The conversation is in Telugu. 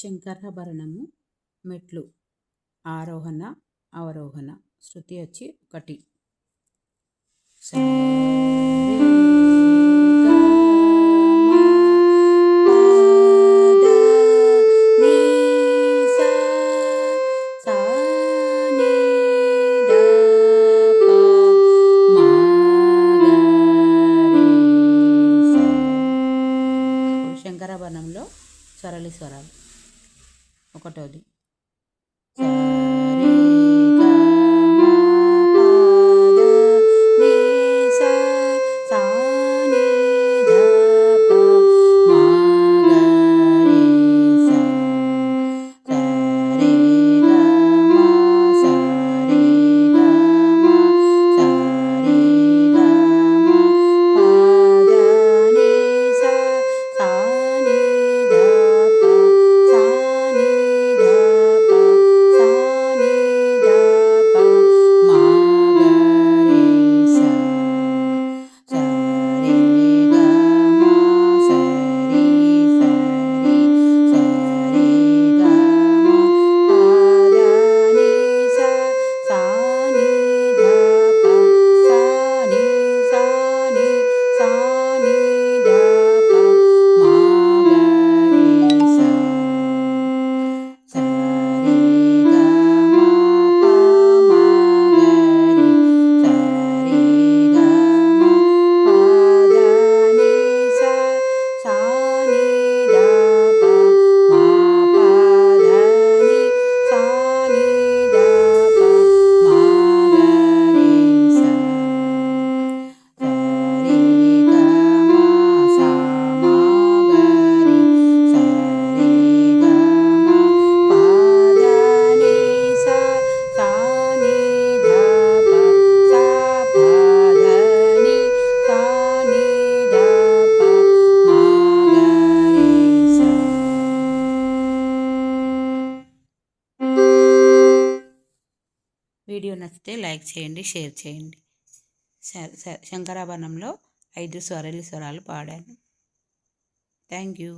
శంకరాభరణము మెట్లు ఆరోహణ అవరోహణ. శృతి వచ్చి 1 సా శంకరాభరణంలో సరళి స్వరాలు. 1 సరే గ మ ప ద ని సా సా ని ధ ప మ గ రే సా సరే గ మ సరే గ మ సరే గ మ ప ద ని సా సా ని ధ ప సా ని ధ ప సా ని ధ ప మ గ రే సా సరే గ మ సరి సరి సరే గ మ ప ద ని సా సా ని ధ ప సా ని సా ని సా ని ధ ప మ గ రే సా సరే గ మ ప మ గ రే సరే గ మ ప ద ని సా సా ని ధ ప మ ప ద ని సా ని ధ ప మ గ రే సా సరే గ మ సా మ గ రే సరే గ మ ప ద ని సా సా ని ధ ప సా ప ధ ని సా ని ధ ప మ గ రే సా. వీడియో నచ్చితే లైక్ చేయండి, షేర్ చేయండి. శంకరాభరణంలో 5 స్వరాలు పాడాను. Thank you.